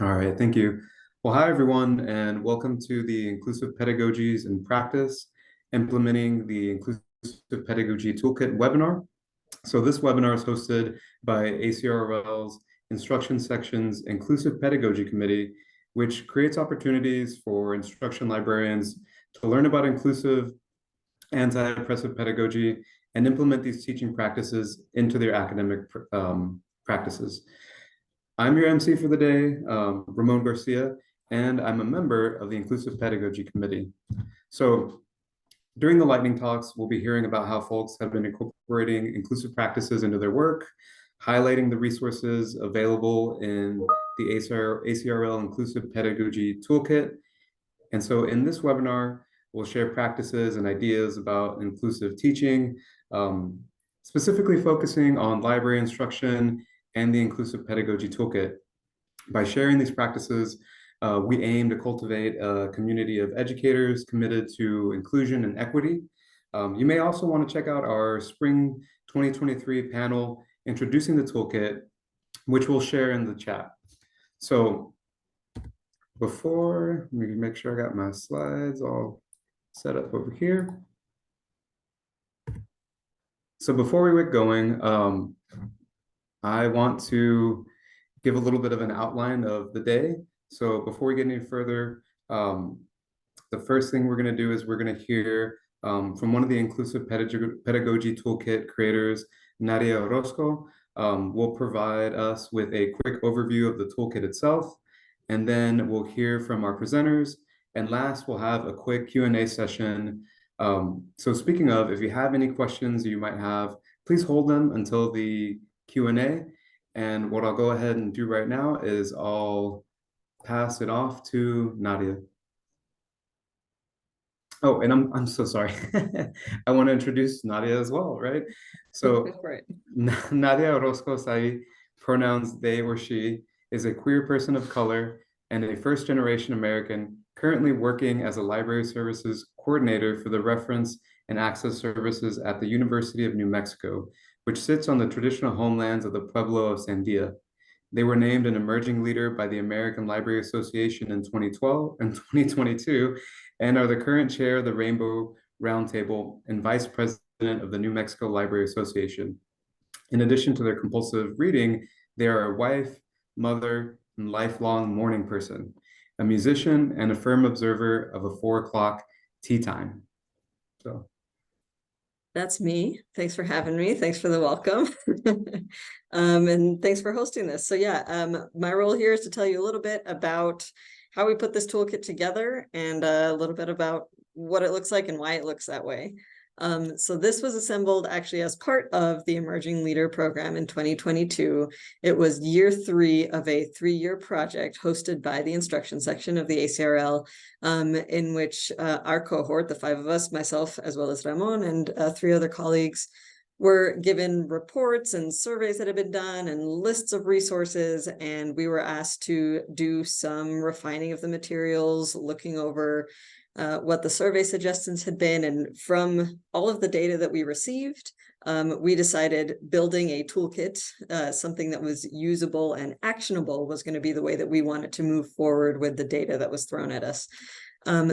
All right, thank you. Well, hi everyone, and welcome to the Inclusive Pedagogies in Practice, Implementing the Inclusive Pedagogy Toolkit webinar. So this webinar is hosted by ACRL's Instruction Section's Inclusive Pedagogy Committee, which creates opportunities for instruction librarians to learn about inclusive anti-oppressive pedagogy and implement these teaching practices into their academic practices. I'm your MC for the day, Ramon Garcia, and I'm a member of the Inclusive Pedagogy Committee. So during the lightning talks, we'll be hearing about how folks have been incorporating inclusive practices into their work, highlighting the resources available in the ACRL Inclusive Pedagogy Toolkit. And so in this webinar, we'll share practices and ideas about inclusive teaching, specifically focusing on library instruction and the Inclusive Pedagogy Toolkit. By sharing these practices, we aim to cultivate a community of educators committed to inclusion and equity. You may also want to check out our Spring 2023 panel introducing the toolkit, which we'll share in the chat. So let me make sure I got my slides all set up over here. So before we get going, I want to give a little bit of an outline of the day. So before we get any further, the first thing we're going to do is we're going to hear from one of the Inclusive Pedagogy Toolkit creators, Nadia Orozco. Will provide us with a quick overview of the toolkit itself, and then we'll hear from our presenters. And last, we'll have a quick Q&A session. So speaking of, if you have any questions you might have, please hold them until the Q&A. And what I'll go ahead and do right now is I'll pass it off to Nadia. Oh, and I'm so sorry. I want to introduce Nadia as well, right? So Nadia Orozco-Sahi, pronouns they or she, is a queer person of color and a first-generation American currently working as a library services coordinator for the Reference and Access Services at the University of New Mexico, which sits on the traditional homelands of the Pueblo of Sandia. They were named an emerging leader by the American Library Association in 2012 and 2022, and are the current chair of the Rainbow Roundtable and vice president of the New Mexico Library Association. In addition to their compulsive reading, they are a wife, mother, and lifelong morning person, a musician, and a firm observer of a 4 o'clock tea time. So that's me. Thanks for having me. Thanks for the welcome. And thanks for hosting this. So yeah, my role here is to tell you a little bit about how we put this toolkit together and a little bit about what it looks like and why it looks that way. So this was assembled actually as part of the Emerging Leader Program in 2022. It was year 3 of a 3-year project hosted by the instruction section of the ACRL, in which our cohort, the 5 of us, myself, as well as Ramon and 3 other colleagues, were given reports and surveys that had been done and lists of resources, and we were asked to do some refining of the materials, looking over what the survey suggestions had been. And from all of the data that we received, we decided building a toolkit, something that was usable and actionable, was going to be the way that we wanted to move forward with the data that was thrown at us.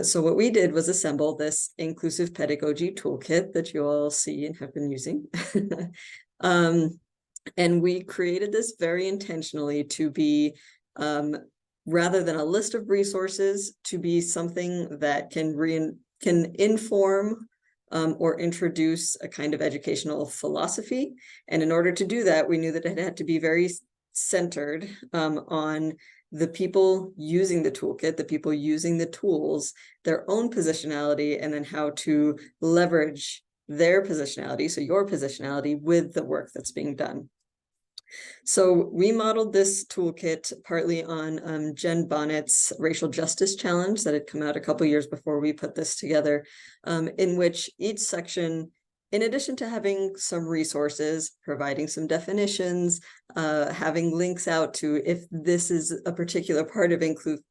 So what we did was assemble this Inclusive Pedagogy Toolkit that you all see and have been using. And we created this very intentionally to be, rather than a list of resources, to be something that can inform or introduce a kind of educational philosophy. And in order to do that, we knew that it had to be very centered on the people using the toolkit, the people using the tools, their own positionality, and then how to leverage their positionality, so your positionality, with the work that's being done. So we modeled this toolkit partly on Jen Bonnett's Racial Justice Challenge that had come out a couple years before we put this together, in which each section in addition to having some resources, providing some definitions, having links out to if this is a particular part of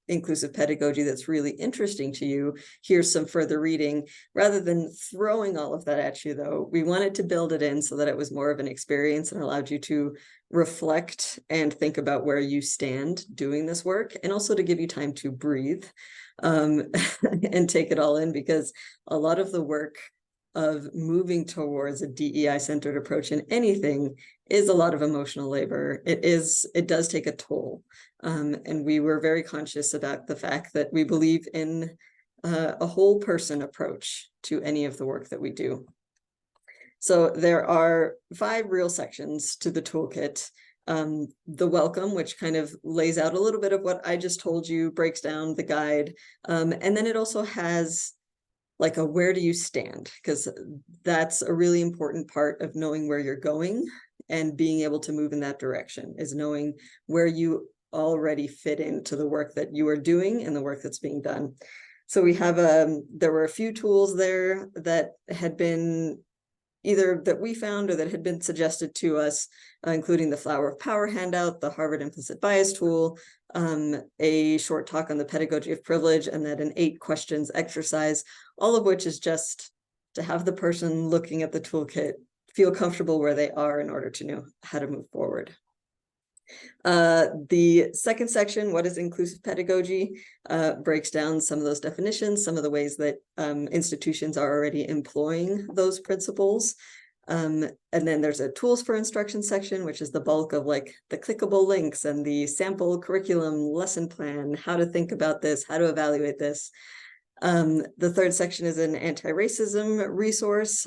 inclusive pedagogy that's really interesting to you, here's some further reading. Rather than throwing all of that at you, though, we wanted to build it in so that it was more of an experience and allowed you to reflect and think about where you stand doing this work, and also to give you time to breathe and take it all in, because a lot of the work of moving towards a DEI-centered approach in anything is a lot of emotional labor. It does take a toll. And we were very conscious about the fact that we believe in a whole person approach to any of the work that we do. So there are 5 real sections to the toolkit. The welcome, which kind of lays out a little bit of what I just told you, breaks down the guide. And then it also has like a where do you stand, because that's a really important part of knowing where you're going and being able to move in that direction, is knowing where you already fit into the work that you are doing and the work that's being done. So we have there were a few tools there that had been either that we found or that had been suggested to us, including the Flower of Power handout, the Harvard Implicit Bias tool, a short talk on the pedagogy of privilege, and then an 8 questions exercise, all of which is just to have the person looking at the toolkit feel comfortable where they are in order to know how to move forward. The second section, what is inclusive pedagogy, breaks down some of those definitions, some of the ways that institutions are already employing those principles. And then there's a tools for instruction section, which is the bulk of like the clickable links and the sample curriculum lesson plan, how to think about this, how to evaluate this. The third section is an anti-racism resource,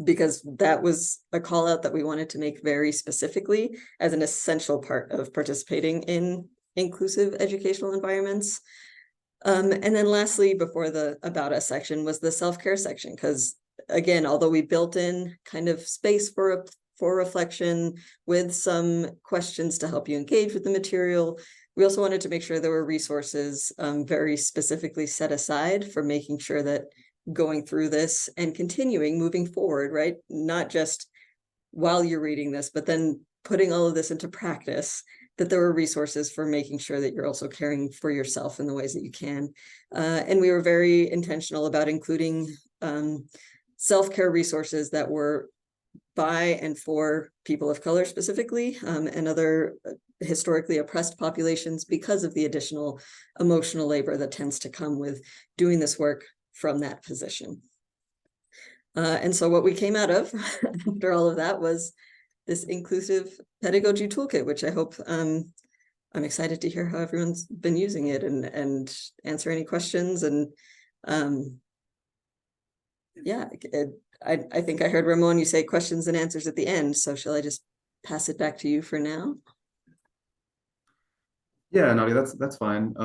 because that was a call out that we wanted to make very specifically as an essential part of participating in inclusive educational environments. And then lastly, before the About Us section, was the self-care section, because again, although we built in kind of space for reflection with some questions to help you engage with the material, we also wanted to make sure there were resources very specifically set aside for making sure that going through this and continuing moving forward, right? Not just while you're reading this, but then putting all of this into practice, that there were resources for making sure that you're also caring for yourself in the ways that you can. And we were very intentional about including self-care resources that were by and for people of color specifically, and other historically oppressed populations, because of the additional emotional labor that tends to come with doing this work from that position. And so what we came out of after all of that was this inclusive pedagogy toolkit, which I hope I'm excited to hear how everyone's been using it and answer any questions. And yeah, I think I heard Ramon, you say questions and answers at the end. So shall I just pass it back to you for now? Yeah, Nadia, that's fine.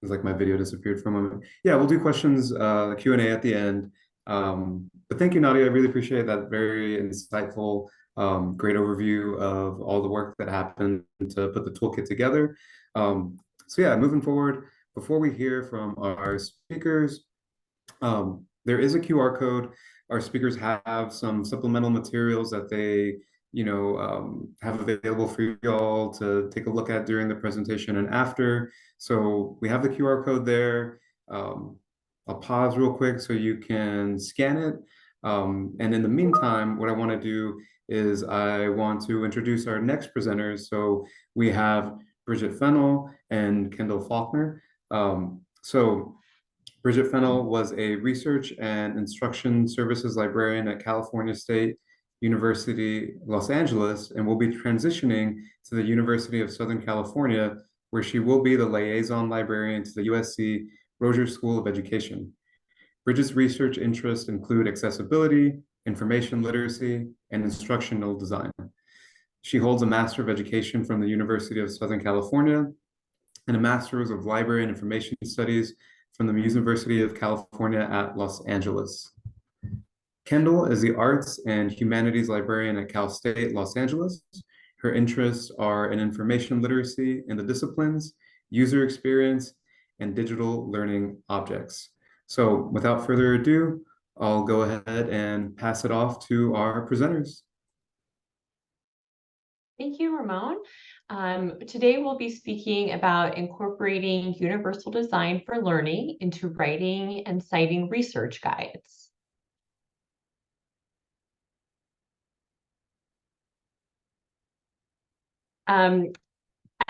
It's like my video disappeared for a moment. Yeah, we'll do questions, Q&A at the end. But thank you, Nadia. I really appreciate that very insightful, great overview of all the work that happened to put the toolkit together. So yeah, moving forward, before we hear from our speakers, there is a QR code. Our speakers have some supplemental materials that they have available for you all to take a look at during the presentation and after. So we have the QR code there. I'll pause real quick so you can scan it. And in the meantime, what I want to do is I want to introduce our next presenters. So we have Bridgid Fennell and Kendall Faulkner. So Bridgid Fennell was a research and instruction services librarian at California State University, Los Angeles, and will be transitioning to the University of Southern California, where she will be the liaison librarian to the USC Roger School of Education. Bridgid's research interests include accessibility, information literacy, and instructional design. She holds a Master of Education from the University of Southern California and a Master's of Library and Information Studies from the University of California at Los Angeles. Kendall is the Arts and Humanities Librarian at Cal State Los Angeles. Her interests are in information literacy in the disciplines, user experience, and digital learning objects. So without further ado, I'll go ahead and pass it off to our presenters. Thank you, Ramon. Today we'll be speaking about incorporating universal design for learning into writing and citing research guides.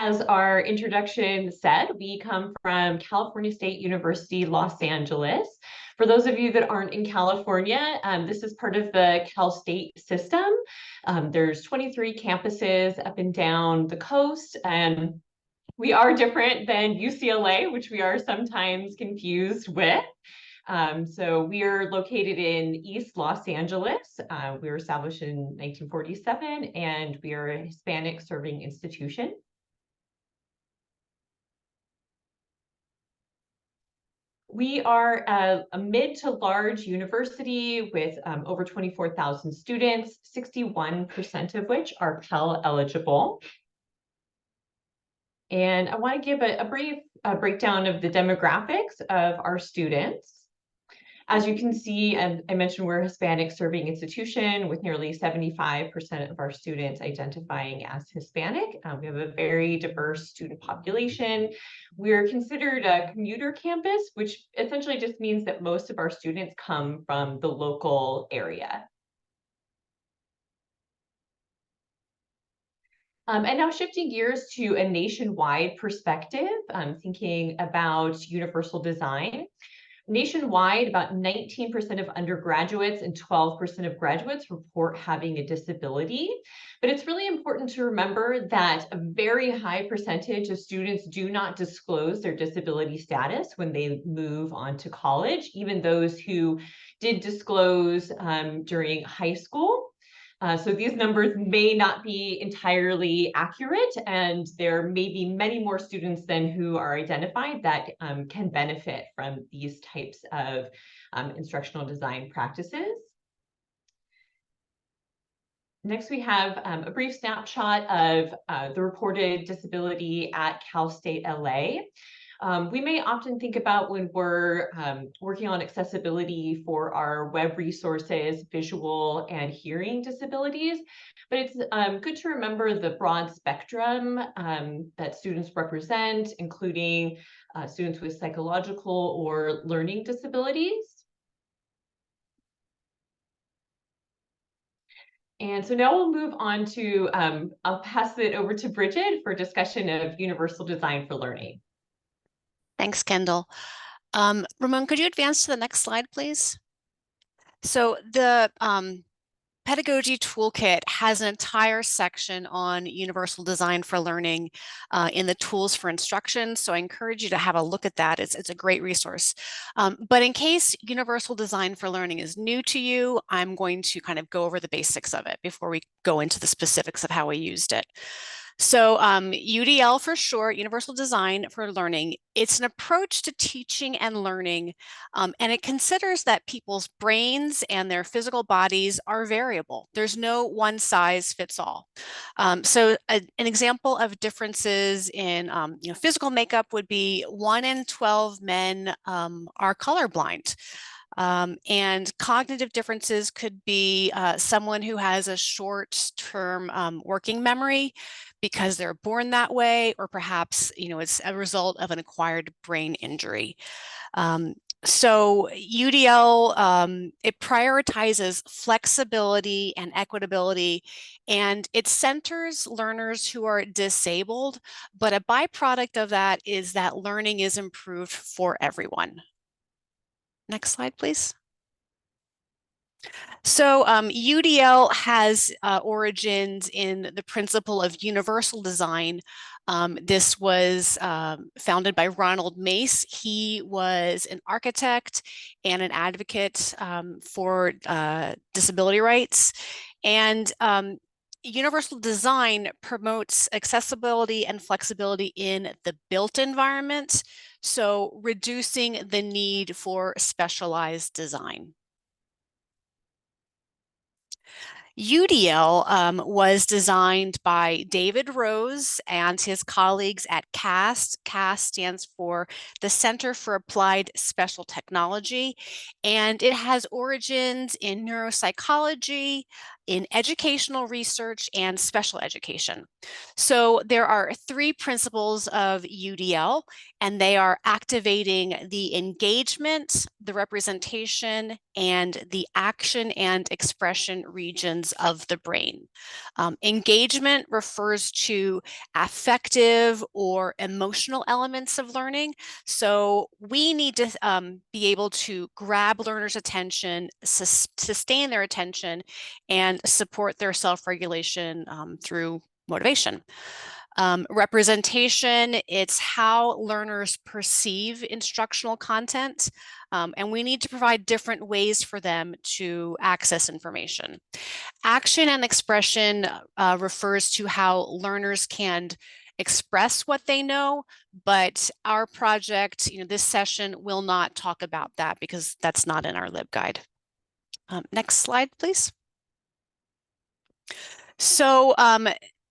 As our introduction said, we come from California State University, Los Angeles. For those of you that aren't in California, this is part of the Cal State system. There's 23 campuses up and down the coast, and we are different than UCLA, which we are sometimes confused with. So we are located in East Los Angeles. We were established in 1947, and we are a Hispanic serving institution. We are a mid to large university with over 24,000 students, 61% of which are Pell eligible. And I want to give a brief breakdown of the demographics of our students. As you can see, and I mentioned we're a Hispanic serving institution with nearly 75% of our students identifying as Hispanic. We have a very diverse student population. We're considered a commuter campus, which essentially just means that most of our students come from the local area. And now shifting gears to a nationwide perspective, thinking about universal design. Nationwide, about 19% of undergraduates and 12% of graduates report having a disability. But it's really important to remember that a very high percentage of students do not disclose their disability status when they move on to college, even those who did disclose during high school. So these numbers may not be entirely accurate, and there may be many more students than who are identified that can benefit from these types of instructional design practices. Next, we have a brief snapshot of the reported disability at Cal State LA. We may often think about when we're working on accessibility for our web resources, visual and hearing disabilities, but it's good to remember the broad spectrum that students represent, including students with psychological or learning disabilities. And so now we'll move on to, I'll pass it over to Bridgid for discussion of universal design for learning. Thanks, Kendall. Ramon, could you advance to the next slide, please? So the Pedagogy Toolkit has an entire section on universal design for learning in the tools for instruction. So I encourage you to have a look at that. It's a great resource. But in case universal design for learning is new to you, I'm going to kind of go over the basics of it before we go into the specifics of how we used it. So UDL for short, Universal Design for Learning, it's an approach to teaching and learning, and it considers that people's brains and their physical bodies are variable. There's no one size fits all. So an example of differences in physical makeup would be 1 in 12 men are colorblind. And cognitive differences could be someone who has a short-term working memory because they're born that way, or perhaps it's a result of an acquired brain injury. So UDL, it prioritizes flexibility and equitability, and it centers learners who are disabled, but a byproduct of that is that learning is improved for everyone. Next slide, please. So UDL has origins in the principle of universal design. This was founded by Ronald Mace. He was an architect and an advocate for disability rights. And universal design promotes accessibility and flexibility in the built environment, so reducing the need for specialized design. UDL was designed by David Rose and his colleagues at CAST. CAST stands for the Center for Applied Special Technology, and it has origins in neuropsychology, in educational research, and special education. So there are 3 principles of UDL, and they are activating the engagement, the representation, and the action and expression regions of the brain. Engagement refers to affective or emotional elements of learning. So we need to be able to grab learners' attention, sustain their attention, and support their self-regulation through motivation. Representation, it's how learners perceive instructional content, and we need to provide different ways for them to access information. Action and expression refers to how learners can express what they know, but our project, this session will not talk about that because that's not in our LibGuide. Next slide, please. So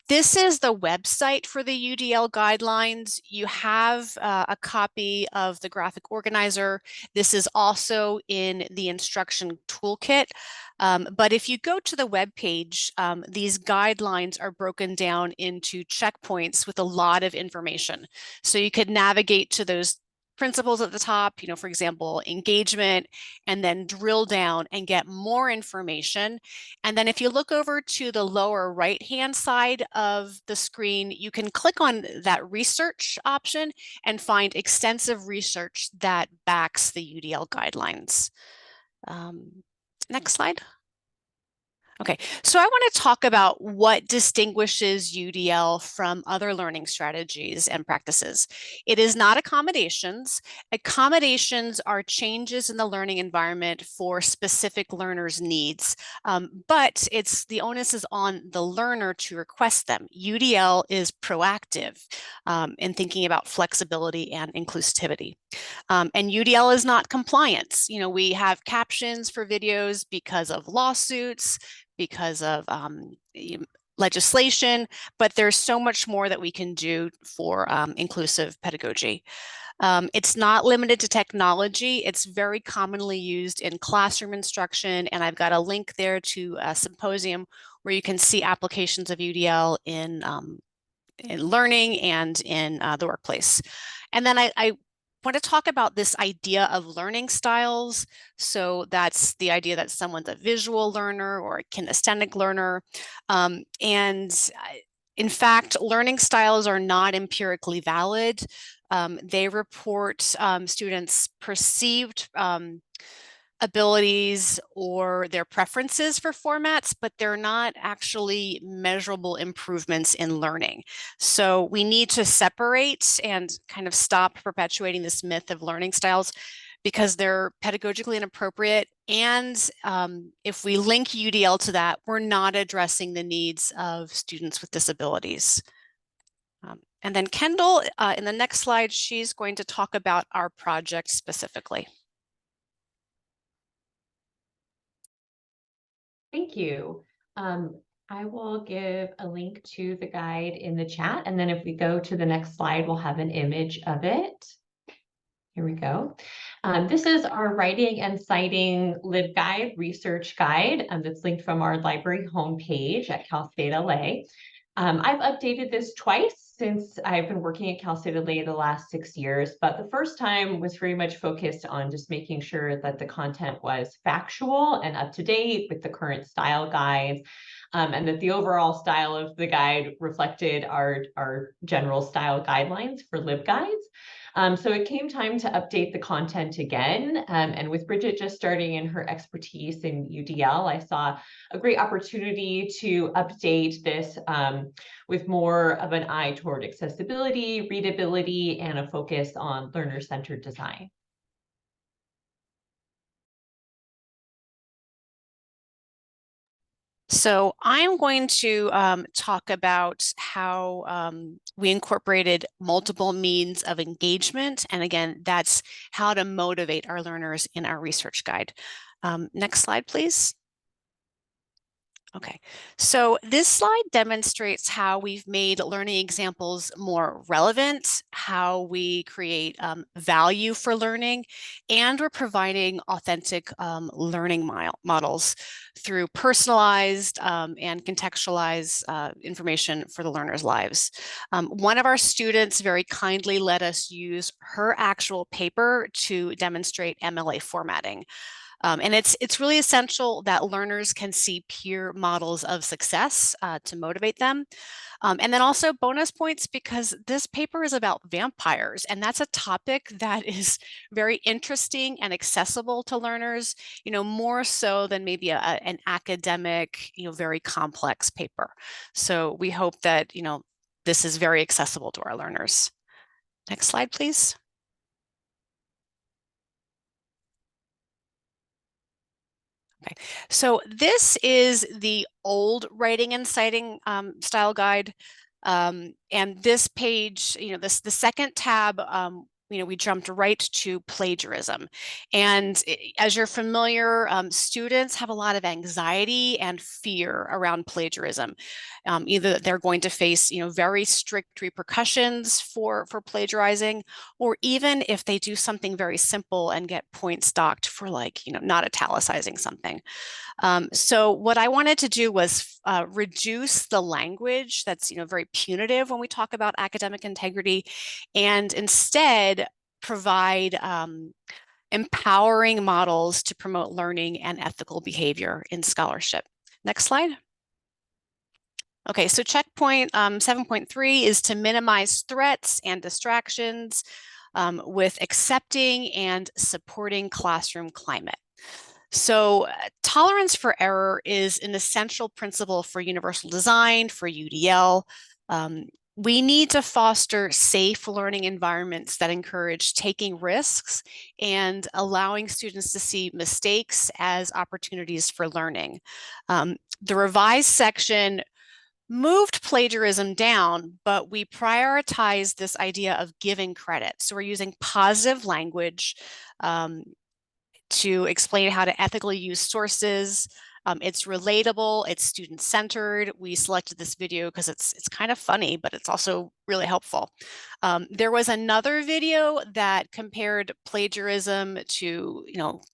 this is the website for the UDL guidelines. You have a copy of the graphic organizer. This is also in the instruction toolkit. But if you go to the web page, these guidelines are broken down into checkpoints with a lot of information. So you could navigate to those principles at the top, for example, engagement, and then drill down and get more information. And then if you look over to the lower right-hand side of the screen, you can click on that research option and find extensive research that backs the UDL guidelines. Next slide. Okay, so I want to talk about what distinguishes UDL from other learning strategies and practices. It is not accommodations. Accommodations are changes in the learning environment for specific learners' needs, but the onus is on the learner to request them. UDL is proactive in thinking about flexibility and inclusivity. And UDL is not compliance. We have captions for videos because of lawsuits, because of legislation, but there's so much more that we can do for inclusive pedagogy. It's not limited to technology. It's very commonly used in classroom instruction, and I've got a link there to a symposium where you can see applications of UDL in learning and in the workplace. And then I want to talk about this idea of learning styles. So that's the idea that someone's a visual learner or a kinesthetic learner. And in fact, learning styles are not empirically valid. They report students' perceived abilities or their preferences for formats, but they're not actually measurable improvements in learning. So we need to separate and kind of stop perpetuating this myth of learning styles because they're pedagogically inappropriate. And if we link UDL to that, we're not addressing the needs of students with disabilities. And then Kendall, in the next slide, she's going to talk about our project specifically. Thank you. I will give a link to the guide in the chat, and then if we go to the next slide, we'll have an image of it. Here we go. This is our writing and citing LibGuide research guide that's linked from our library homepage at Cal State LA. I've updated this twice since I've been working at Cal State LA the last 6 years, but the first time was very much focused on just making sure that the content was factual and up to date with the current style guides, and that the overall style of the guide reflected our general style guidelines for LibGuides. So it came time to update the content again. And with Bridgid just starting in her expertise in UDL, I saw a great opportunity to update this with more of an eye toward accessibility, readability, and a focus on learner-centered design. So I'm going to talk about how we incorporated multiple means of engagement. And again, that's how to motivate our learners in our research guide. Next slide, please. Okay, so this slide demonstrates how we've made learning examples more relevant, how we create value for learning, and we're providing authentic learning models through personalized and contextualized information for the learners' lives. One of our students very kindly let us use her actual paper to demonstrate MLA formatting. And it's really essential that learners can see peer models of success to motivate them. And then also bonus points because this paper is about vampires, and that's a topic that is very interesting and accessible to learners, more so than maybe an academic, very complex paper. So we hope that, this is very accessible to our learners. Next slide, please. Okay, so this is the old writing and citing style guide. And this page, the second tab, we jumped right to plagiarism. And as you're familiar, students have a lot of anxiety and fear around plagiarism. Either they're going to face, very strict repercussions for plagiarizing, or even if they do something very simple and get points docked for not italicizing something. So what I wanted to do was reduce the language that's very punitive when we talk about academic integrity, and instead provide empowering models to promote learning and ethical behavior in scholarship. Next slide. Okay, so checkpoint 7.3 is to minimize threats and distractions with accepting and supporting classroom climate. So tolerance for error is an essential principle for universal design, for UDL. We need to foster safe learning environments that encourage taking risks and allowing students to see mistakes as opportunities for learning. The revised section moved plagiarism down, but we prioritize this idea of giving credit. So we're using positive language to explain how to ethically use sources. It's relatable, it's student-centered. We selected this video because it's kind of funny, but it's also really helpful. There was another video that compared plagiarism to,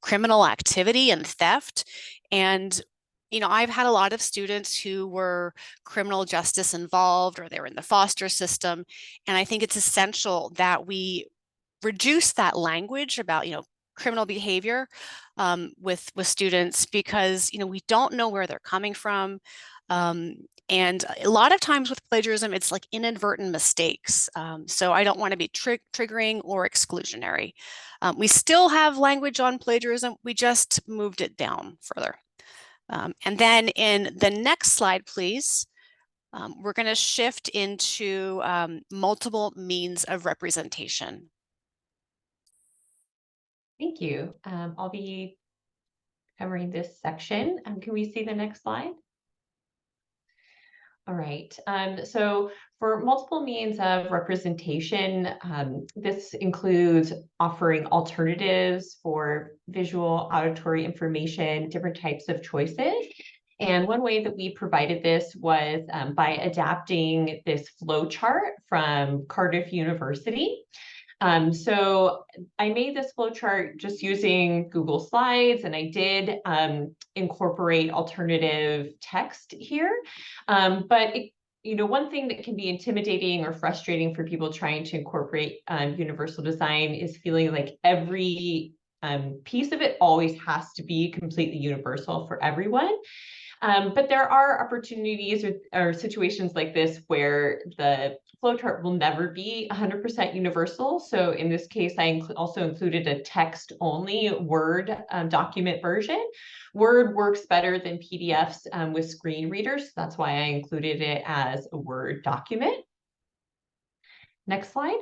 criminal activity and theft. And I've had a lot of students who were criminal justice involved, or they were in the foster system. And I think it's essential that we reduce that language about, criminal behavior with students, because, we don't know where they're coming from. And a lot of times with plagiarism, it's like inadvertent mistakes. So I don't want to be triggering or exclusionary. We still have language on plagiarism. We just moved it down further. And then in the next slide, please, we're going to shift into multiple means of representation. Thank you. I'll be covering this section. Can we see the next slide? All right. So for multiple means of representation, this includes offering alternatives for visual, auditory information, different types of choices. And one way that we provided this was by adapting this flow chart from Cardiff University. So I made this flowchart just using Google Slides, and I did incorporate alternative text here. But one thing that can be intimidating or frustrating for people trying to incorporate universal design is feeling like every piece of it always has to be completely universal for everyone. But there are opportunities or situations like this where the flowchart will never be 100% universal. So in this case, I also included a text-only Word document version. Word works better than PDFs with screen readers. That's why I included it as a Word document. Next slide.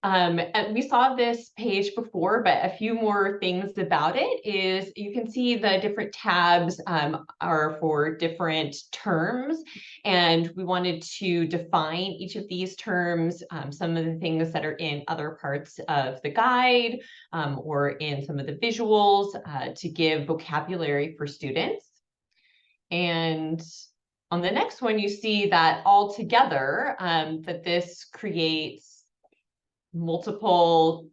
And we saw this page before, but a few more things about it is you can see the different tabs are for different terms, and we wanted to define each of these terms, some of the things that are in other parts of the guide or in some of the visuals to give vocabulary for students. And on the next one, you see that all together, that this creates multiple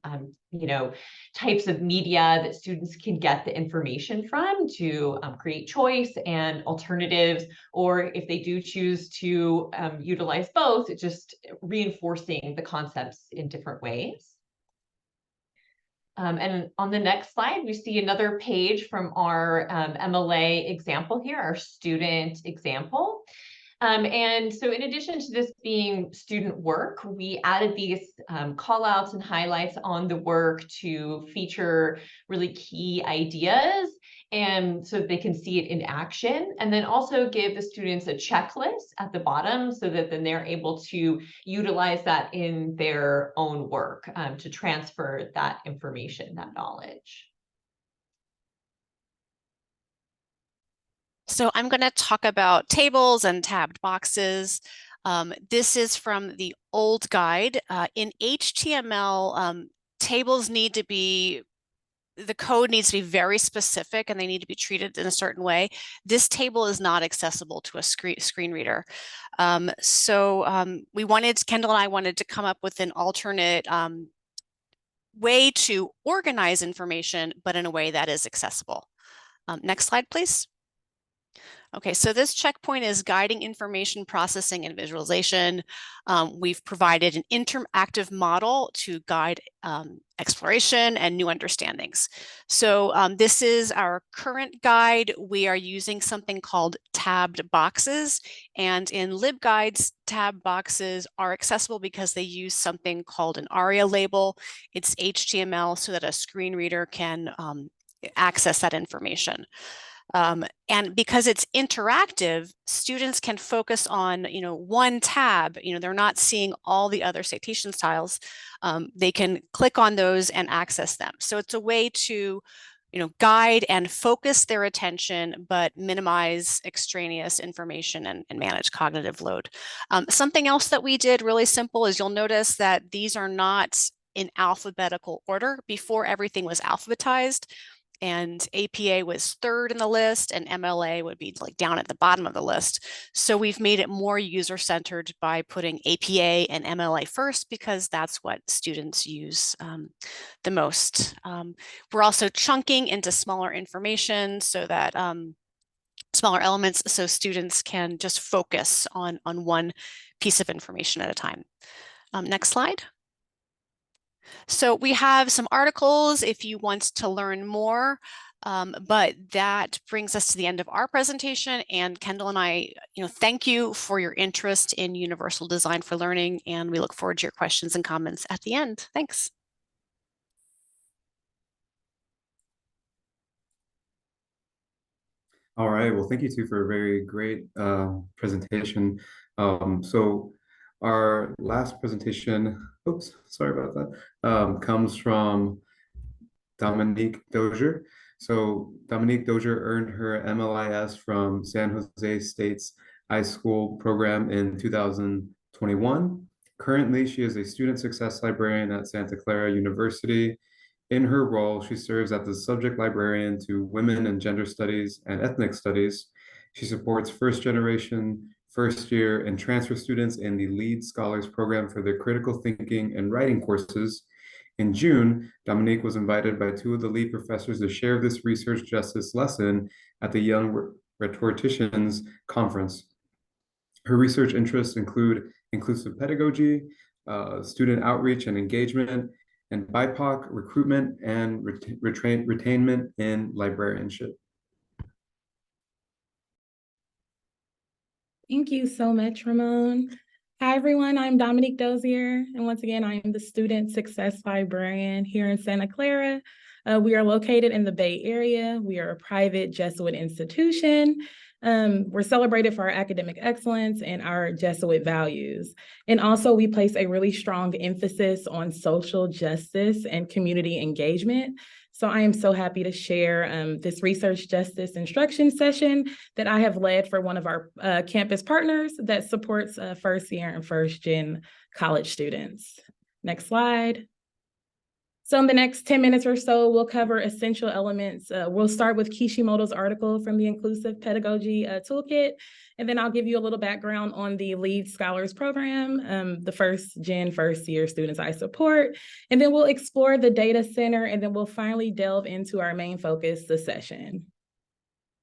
types of media that students can get the information from to create choice and alternatives, or if they do choose to utilize both, just reinforcing the concepts in different ways. And on the next slide, we see another page from our MLA example here, our student example. And so in addition to this being student work, we added these call outs and highlights on the work to feature really key ideas, and so they can see it in action, and then also give the students a checklist at the bottom so that then they're able to utilize that in their own work to transfer that information, that knowledge. So I'm going to talk about tables and tabbed boxes. This is from the old guide. In HTML, tables need to be, the code needs to be very specific and they need to be treated in a certain way. This table is not accessible to a screen reader. Kendall and I wanted to come up with an alternate way to organize information, but in a way that is accessible. Next slide, please. Okay, so this checkpoint is guiding information processing and visualization. We've provided an interactive model to guide exploration and new understandings. So this is our current guide. We are using something called tabbed boxes, and in LibGuides, tab boxes are accessible because they use something called an ARIA label. It's HTML so that a screen reader can access that information. And because it's interactive, students can focus on, one tab. They're not seeing all the other citation styles. They can click on those and access them. So it's a way to, guide and focus their attention, but minimize extraneous information and manage cognitive load. Something else that we did really simple is you'll notice that these are not in alphabetical order. Before, everything was alphabetized, and APA was third in the list and MLA would be like down at the bottom of the list. So we've made it more user-centered by putting APA and MLA first because that's what students use the most. We're also chunking into smaller information so that smaller elements so students can just focus on one piece of information at a time. Next slide. So we have some articles if you want to learn more, but that brings us to the end of our presentation. And Kendall and I, thank you for your interest in Universal Design for Learning, and we look forward to your questions and comments at the end. Thanks. All right, well, thank you two for a very great presentation. So our last presentation, oops, sorry about that, comes from Dominique Dozier. So Dominique Dozier earned her MLIS from San Jose State's iSchool program in 2021. Currently, she is a student success librarian at Santa Clara University. In her role, she serves as the subject librarian to women and gender studies and ethnic studies. She supports first generation, first year, and transfer students in the Lead Scholars Program for their critical thinking and writing courses. In June, Dominique was invited by two of the lead professors to share this research justice lesson at the Young Rhetoricians Conference. Her research interests include inclusive pedagogy, student outreach and engagement, and BIPOC recruitment and retainment in librarianship. Thank you so much, Ramon. Hi, everyone. I'm Dominique Dozier, and once again, I am the Student Success Librarian here in Santa Clara. We are located in the Bay Area. We are a private Jesuit institution. We're celebrated for our academic excellence and our Jesuit values. And also we place a really strong emphasis on social justice and community engagement. So I am so happy to share this research justice instruction session that I have led for one of our campus partners that supports first year and first gen college students. Next slide. So in the next 10 minutes or so, we'll cover essential elements. We'll start with Kishimoto's article from the Inclusive Pedagogy Toolkit, and then I'll give you a little background on the Lead Scholars Program, the first year students I support, and then we'll explore the data center, and then we'll finally delve into our main focus, the session.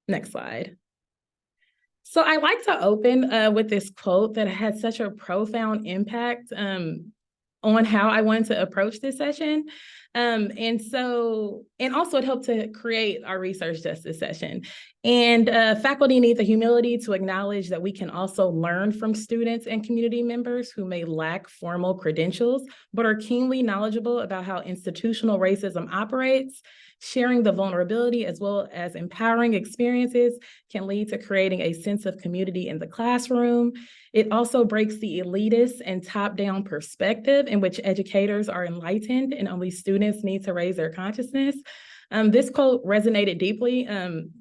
Next slide. So I like to open with this quote that had such a profound impact on how I wanted to approach this session. And also it helped to create our research justice session. And faculty need the humility to acknowledge that we can also learn from students and community members who may lack formal credentials, but are keenly knowledgeable about how institutional racism operates. Sharing the vulnerability as well as empowering experiences can lead to creating a sense of community in the classroom. It also breaks the elitist and top-down perspective in which educators are enlightened and only students need to raise their consciousness. This quote resonated deeply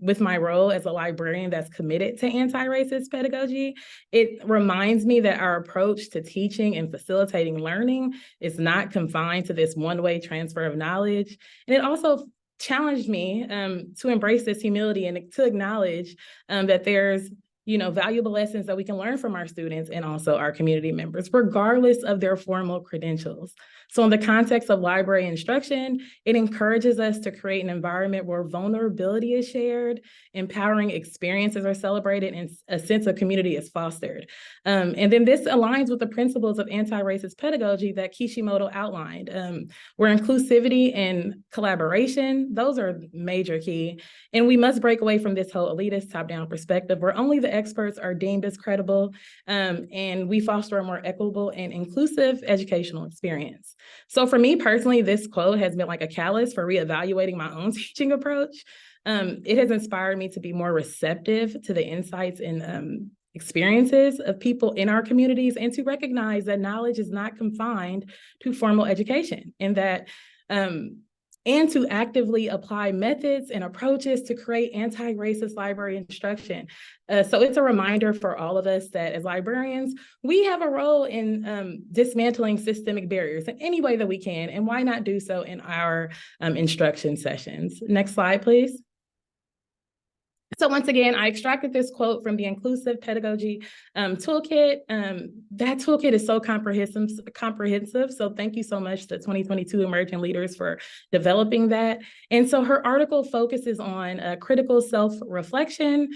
with my role as a librarian that's committed to anti-racist pedagogy. It reminds me that our approach to teaching and facilitating learning is not confined to this one-way transfer of knowledge. And it also challenged me to embrace this humility and to acknowledge that there's valuable lessons that we can learn from our students and also our community members, regardless of their formal credentials. So in the context of library instruction, it encourages us to create an environment where vulnerability is shared, empowering experiences are celebrated, and a sense of community is fostered. And then this aligns with the principles of anti-racist pedagogy that Kishimoto outlined, where inclusivity and collaboration, those are major key. And we must break away from this whole elitist top-down perspective where only the experts are deemed as credible, and we foster a more equitable and inclusive educational experience. So for me personally, this quote has been like a catalyst for reevaluating my own teaching approach. It has inspired me to be more receptive to the insights and experiences of people in our communities, and to recognize that knowledge is not confined to formal education, and that and to actively apply methods and approaches to create anti-racist library instruction. So it's a reminder for all of us that as librarians, we have a role in dismantling systemic barriers in any way that we can, and why not do so in our instruction sessions. Next slide, please. So once again, I extracted this quote from the Inclusive Pedagogy Toolkit. That toolkit is so comprehensive. So thank you so much to 2022 Emerging Leaders for developing that. And so her article focuses on critical self-reflection,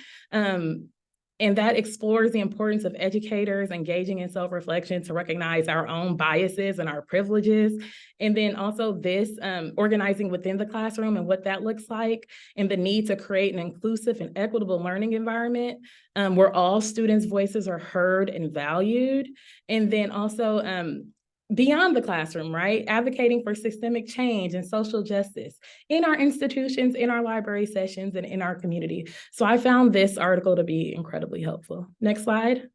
and that explores the importance of educators engaging in self-reflection to recognize our own biases and our privileges. And then also this organizing within the classroom and what that looks like, and the need to create an inclusive and equitable learning environment where all students' voices are heard and valued. And then also beyond the classroom, right? Advocating for systemic change and social justice in our institutions, in our library sessions, and in our community. So I found this article to be incredibly helpful. Next slide.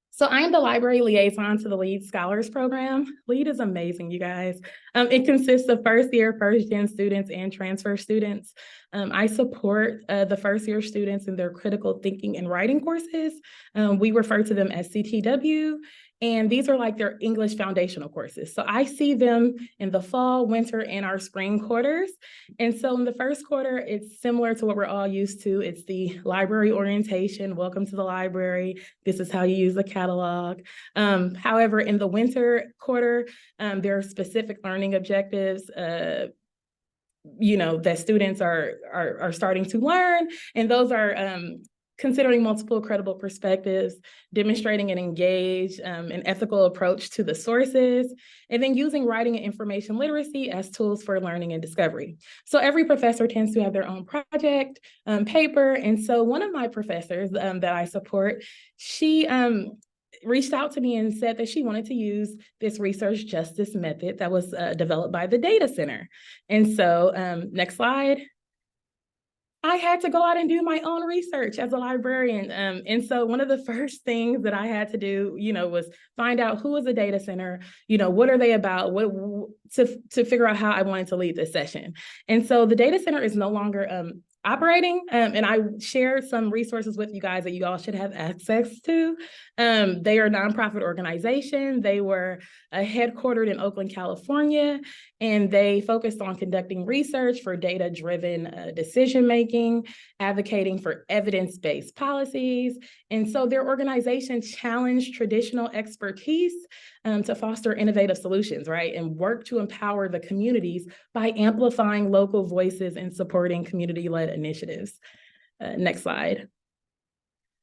So I'm the library liaison to the Lead Scholars Program. Lead is amazing, you guys. It consists of first year, first gen students and transfer students. I support the first year students in their critical thinking and writing courses. We refer to them as CTW. And these are like their English foundational courses. So I see them in the fall, winter, and our spring quarters. And so in the first quarter, it's similar to what we're all used to. It's the library orientation. Welcome to the library. This is how you use the catalog. However, in the winter quarter, there are specific learning objectives that students are starting to learn. And those are considering multiple credible perspectives, demonstrating an engaged and ethical approach to the sources, and then using writing and information literacy as tools for learning and discovery. So every professor tends to have their own project, paper. And so one of my professors that I support, she reached out to me and said that she wanted to use this research justice method that was developed by the data center. And so next slide. I had to go out and do my own research as a librarian. And so one of the first things that I had to do, was find out who is a data center, what are they about, to figure out how I wanted to lead this session. And so the data center is no longer operating. And I shared some resources with you guys that you all should have access to. They are a nonprofit organization. They were headquartered in Oakland, California, and they focused on conducting research for data-driven decision-making, advocating for evidence-based policies. And so their organization challenged traditional expertise to foster innovative solutions, right? And work to empower the communities by amplifying local voices and supporting community-led initiatives. Next slide.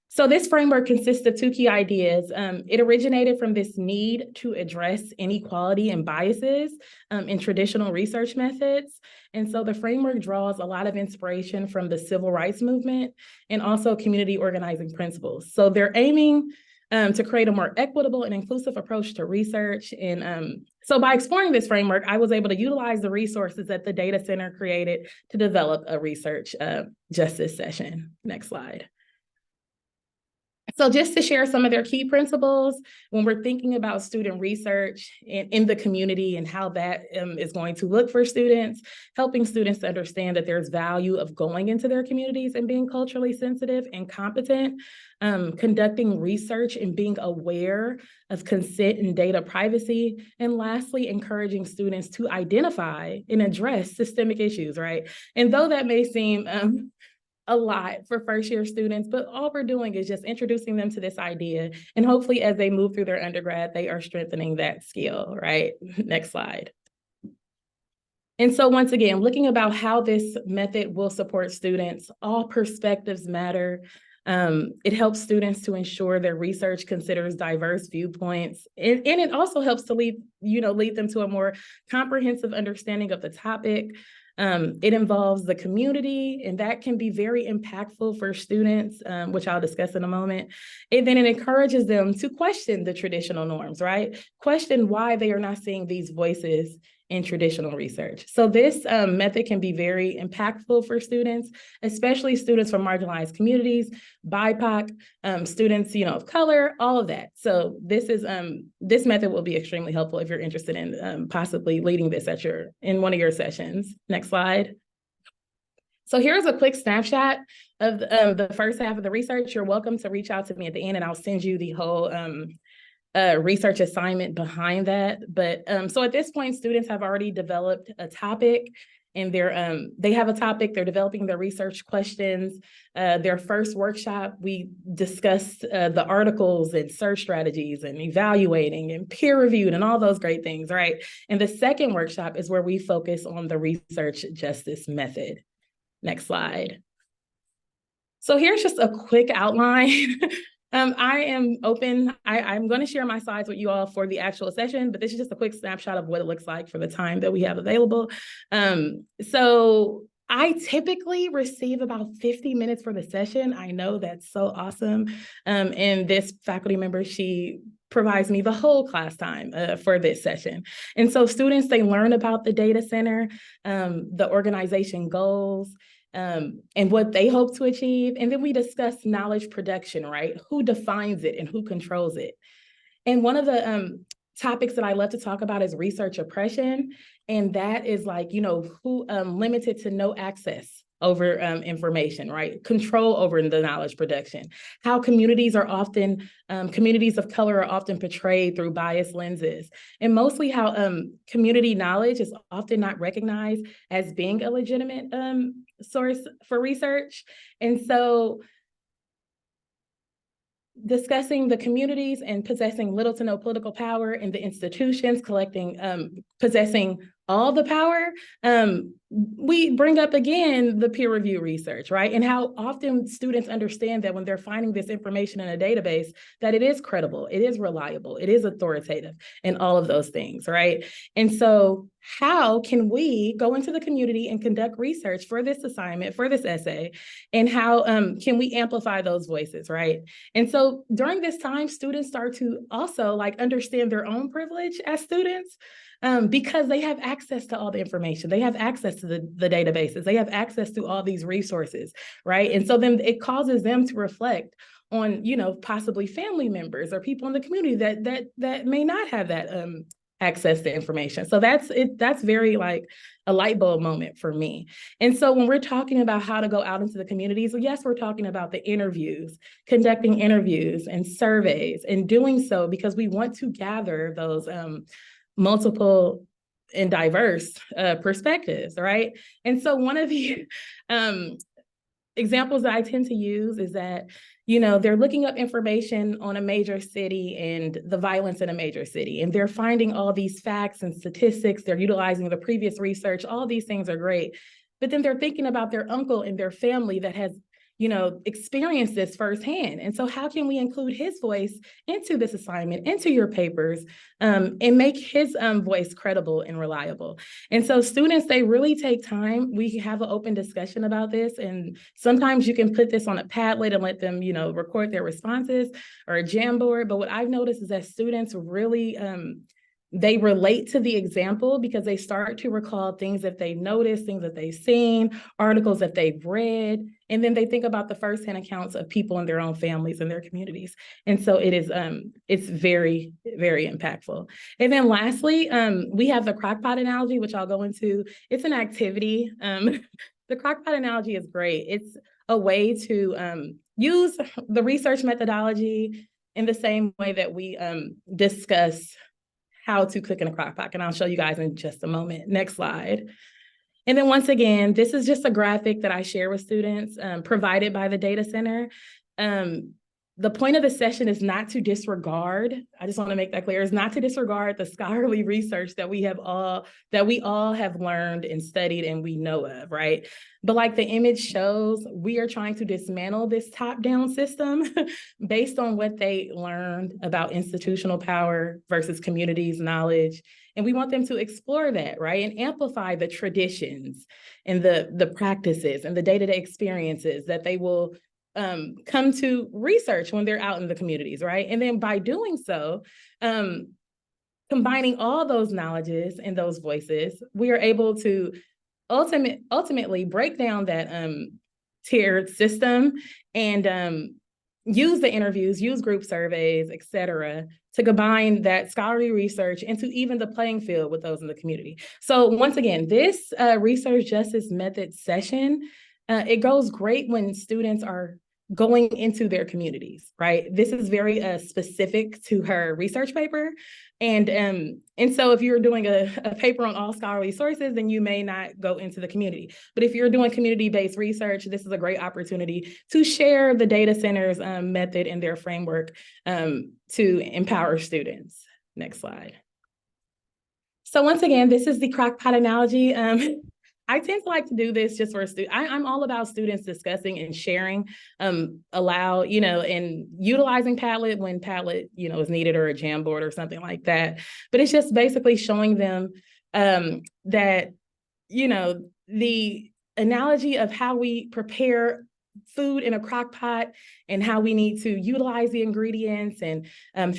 So this framework consists of two key ideas. It originated from this need to address inequality and biases in traditional research methods. And so the framework draws a lot of inspiration from the civil rights movement and also community organizing principles. So they're aiming to create a more equitable and inclusive approach to research. And so by exploring this framework, I was able to utilize the resources that the data center created to develop a research justice session. Next slide. So just to share some of their key principles, when we're thinking about student research in the community and how that is going to look for students, helping students to understand that there's value of going into their communities and being culturally sensitive and competent, conducting research and being aware of consent and data privacy, and lastly, encouraging students to identify and address systemic issues, right? And though that may seem a lot for first-year students, but all we're doing is just introducing them to this idea. And hopefully as they move through their undergrad, they are strengthening that skill, right? Next slide. And so once again, looking about how this method will support students, all perspectives matter. It helps students to ensure their research considers diverse viewpoints. And it also helps to lead them to a more comprehensive understanding of the topic. It involves the community, and that can be very impactful for students, which I'll discuss in a moment. And then it encourages them to question the traditional norms, right? Question why they are not seeing these voices in traditional research. So this method can be very impactful for students, especially students from marginalized communities, BIPOC, students, of color, all of that. So this method will be extremely helpful if you're interested in possibly leading this in one of your sessions. Next slide. So here's a quick snapshot of the first half of the research. You're welcome to reach out to me at the end, and I'll send you the whole research assignment behind that. But so at this point, students have already developed a topic, and they have a topic, they're developing their research questions. Their first workshop, we discussed the articles and search strategies and evaluating and peer reviewed and all those great things, right? And the second workshop is where we focus on the research justice method. Next slide. So here's just a quick outline. I am open. I'm going to share my slides with you all for the actual session, but this is just a quick snapshot of what it looks like for the time that we have available. So I typically receive about 50 minutes for the session. I know that's so awesome. And this faculty member, she provides me the whole class time for this session. And so students, they learn about the data center, the organization goals, and what they hope to achieve. And then we discuss knowledge production, right? Who defines it and who controls it? And one of the topics that I love to talk about is research oppression. And that is like, who limited to no access over information, right? Control over the knowledge production. How communities of color are often portrayed through biased lenses. And mostly how community knowledge is often not recognized as being a legitimate source for research. And so discussing the communities and possessing little to no political power, and the institutions possessing all the power, we bring up again the peer review research, right? And how often students understand that when they're finding this information in a database, that it is credible, it is reliable, it is authoritative, and all of those things, right? And so how can we go into the community and conduct research for this assignment, for this essay, and how can we amplify those voices, right? And so during this time, students start to also like understand their own privilege as students, because they have access to all the information. They have access to the databases. They have access to all these resources, right? And so then it causes them to reflect on, you know, possibly family members or people in the community that may not have that access to information. So that's very like a light bulb moment for me. And so when we're talking about how to go out into the communities, well, yes, we're talking about the interviews, conducting interviews and surveys, and doing so because we want to gather those multiple and diverse perspectives, right? And so one of the examples that I tend to use is that, you know, they're looking up information on a major city and the violence in a major city, and they're finding all these facts and statistics. They're utilizing the previous research. All these things are great, but then they're thinking about their uncle and their family that has, you know, experienced this firsthand. And so how can we include his voice into this assignment, into your papers, and make his voice credible and reliable? And so students, they really take time. We have an open discussion about this. And sometimes you can put this on a Padlet and let them, you know, record their responses or a Jamboard. But what I've noticed is that students really, they relate to the example because they start to recall things that they noticed, things that they've seen, articles that they've read, and then they think about the firsthand accounts of people in their own families and their communities. And so it is, it's very, very impactful. And then lastly, we have the crockpot analogy, which I'll go into. It's an activity. The crockpot analogy is great. It's a way to use the research methodology in the same way that we discuss how to cook in a crock pot. And I'll show you guys in just a moment. Next slide. And then once again, this is just a graphic that I share with students provided by the data center. The point of the session is not to disregard, I just want to make that clear, is not to disregard the scholarly research that we all have learned and studied and we know of, right? But like the image shows, we are trying to dismantle this top-down system based on what they learned about institutional power versus communities' knowledge. And we want them to explore that, right? And amplify the traditions and the practices and the day-to-day experiences that they will come to research when they're out in the communities, right? And then by doing so, combining all those knowledges and those voices, we are able to ultimately break down that tiered system and use the interviews, use group surveys, et cetera, to combine that scholarly research into even the playing field with those in the community. So once again, this research justice method session, it goes great when students are going into their communities, right? This is very specific to her research paper. And so if you're doing a paper on all scholarly sources, then you may not go into the community. But if you're doing community-based research, this is a great opportunity to share the data center's method and their framework to empower students. Next slide. So once again, this is the crockpot analogy. I tend to like to do this just for students. I'm all about students discussing and sharing, aloud, you know, and utilizing Padlet when Padlet, you know, is needed, or a Jamboard or something like that. But it's just basically showing them that, you know, the analogy of how we prepare food in a crock pot and how we need to utilize the ingredients and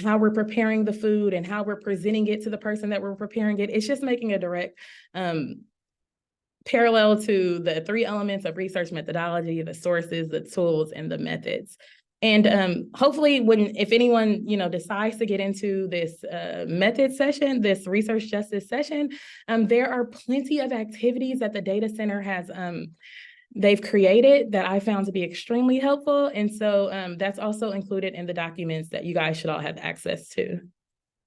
how we're preparing the food and how we're presenting it to the person that we're preparing it. It's just making a direct parallel to the three elements of research methodology: the sources, the tools, and the methods. And hopefully if anyone, you know, decides to get into this method session, this research justice session, there are plenty of activities that the data center has they've created that I found to be extremely helpful. And so that's also included in the documents that you guys should all have access to.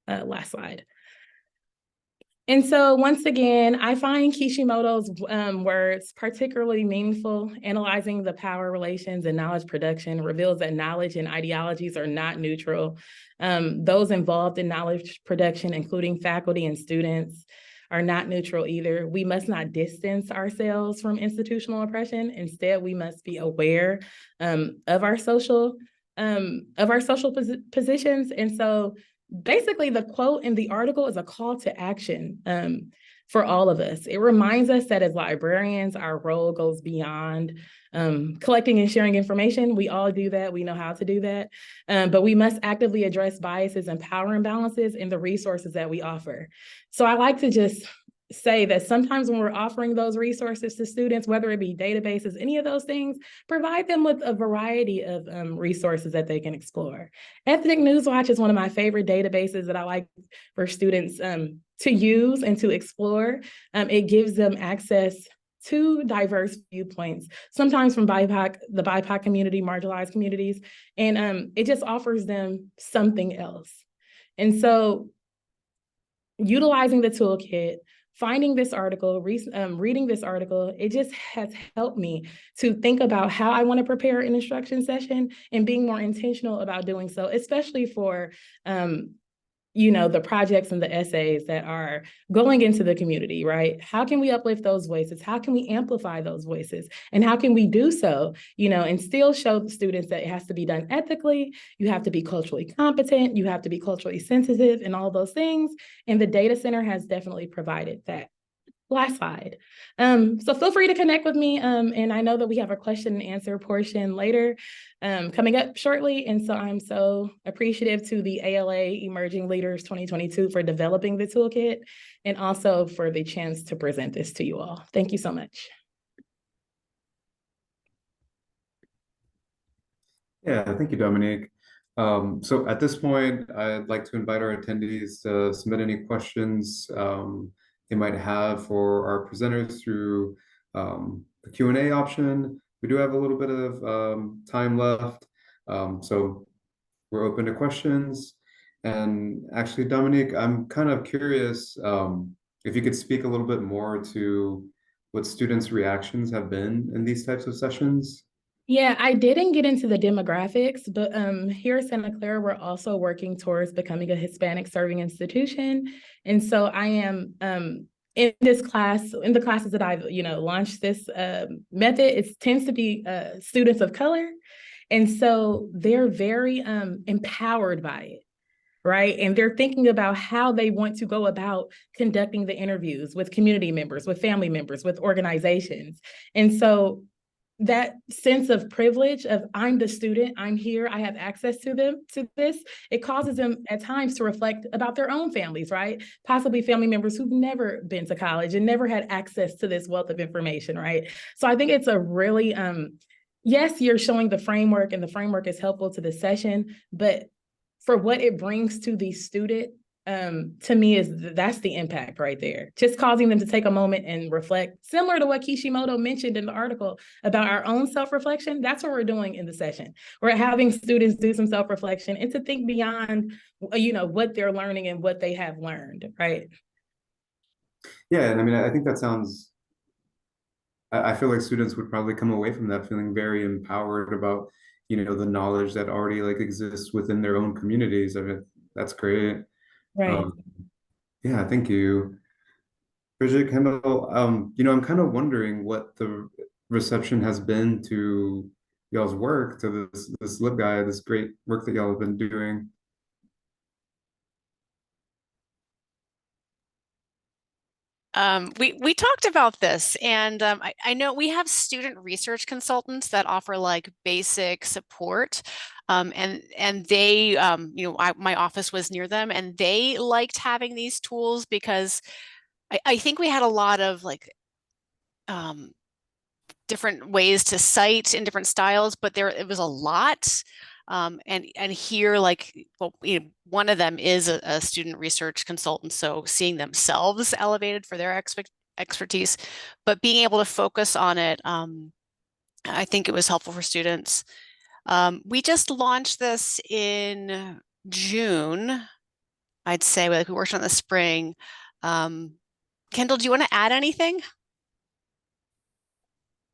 Last slide. And so once again, I find Kishimoto's words particularly meaningful. Analyzing the power relations and knowledge production reveals that knowledge and ideologies are not neutral. Those involved in knowledge production, including faculty and students, are not neutral either. We must not distance ourselves from institutional oppression. Instead, we must be aware of our social positions. And so basically, the quote in the article is a call to action. for all of us. It reminds us that as librarians, our role goes beyond collecting and sharing information. We all do that. We know how to do that. But we must actively address biases and power imbalances in the resources that we offer. So I like to just say that sometimes when we're offering those resources to students, whether it be databases, any of those things, provide them with a variety of resources that they can explore. Ethnic News Watch is one of my favorite databases that I like for students to use and to explore. It gives them access to diverse viewpoints, sometimes from the BIPOC community, marginalized communities, and it just offers them something else. And so utilizing the toolkit, finding this article, reading this article, it just has helped me to think about how I want to prepare an instruction session and being more intentional about doing so, especially for the projects and the essays that are going into the community, right? How can we uplift those voices? How can we amplify those voices? And how can we do so, and still show the students that it has to be done ethically, you have to be culturally competent, you have to be culturally sensitive and all those things. And the data center has definitely provided that. Last slide. So feel free to connect with me. And I know that we have a question and answer portion later coming up shortly. And so I'm so appreciative to the ALA Emerging Leaders 2022 for developing the toolkit and also for the chance to present this to you all. Thank you so much. Yeah, thank you, Dominique. So at this point, I'd like to invite our attendees to submit any questions they might have for our presenters through the Q&A option. We do have a little bit of time left, so we're open to questions. And actually, Dominique, I'm kind of curious if you could speak a little bit more to what students' reactions have been in these types of sessions. Yeah, I didn't get into the demographics, but here at Santa Clara, we're also working towards becoming a Hispanic serving institution. And so I am in this class, in the classes that I've, launched this method, it tends to be students of color. And so they're very empowered by it. Right. And they're thinking about how they want to go about conducting the interviews with community members, with family members, with organizations. And so that sense of privilege of I'm the student, I'm here, I have access to this, it causes them at times to reflect about their own families, right? Possibly family members who've never been to college and never had access to this wealth of information, right? So I think it's a really, yes, you're showing the framework and the framework is helpful to the session, but for what it brings to the student, to me that's the impact right there. Just causing them to take a moment and reflect, similar to what Kishimoto mentioned in the article about our own self-reflection. That's what we're doing in the session. We're having students do some self-reflection and to think beyond, what they're learning and what they have learned, right? Yeah, and I mean, I think that sounds, I feel like students would probably come away from that feeling very empowered about, the knowledge that already exists within their own communities. I mean, that's great. Right. Yeah, thank you. Bridgid, Kendall, I'm kind of wondering what the reception has been to y'all's work, to this LibGuide, this great work that y'all have been doing. We talked about this, and I know we have student research consultants that offer basic support, and they, my office was near them, and they liked having these tools because I think we had a lot of different ways to cite in different styles, but it was a lot. And here, one of them is a student research consultant, so seeing themselves elevated for their expertise, but being able to focus on it, I think it was helpful for students. We just launched this in June, I'd say. We worked on the spring. Kendall, do you want to add anything?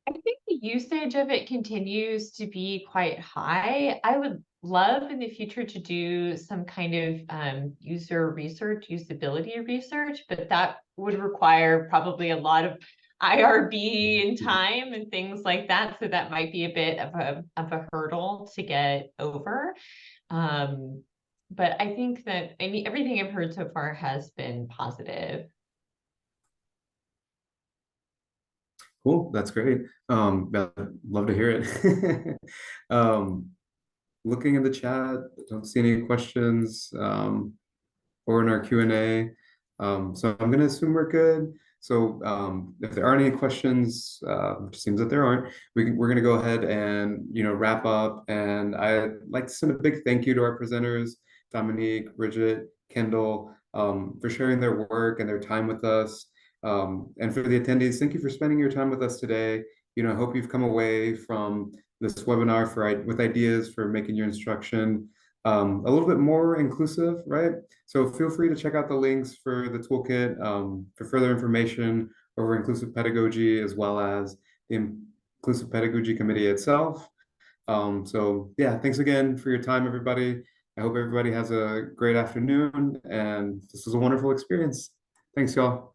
I think the usage of it continues to be quite high. I would love in the future to do some kind of user research, usability research, but that would require probably a lot of IRB and time and things like that. So that might be a bit of a hurdle to get over. But I think that everything I've heard so far has been positive. Cool, that's great. Love to hear it. Looking in the chat, I don't see any questions or in our Q&A. So I'm gonna assume we're good. So if there aren't any questions, which seems that there aren't, we're gonna go ahead and wrap up. And I'd like to send a big thank you to our presenters, Dominique, Bridgid, Kendall, for sharing their work and their time with us. And for the attendees, thank you for spending your time with us today. I hope you've come away from this webinar with ideas for making your instruction a little bit more inclusive, right? So feel free to check out the links for the toolkit for further information over inclusive pedagogy, as well as the Inclusive Pedagogy Committee itself. So yeah, thanks again for your time, everybody. I hope everybody has a great afternoon, and this was a wonderful experience. Thanks, y'all.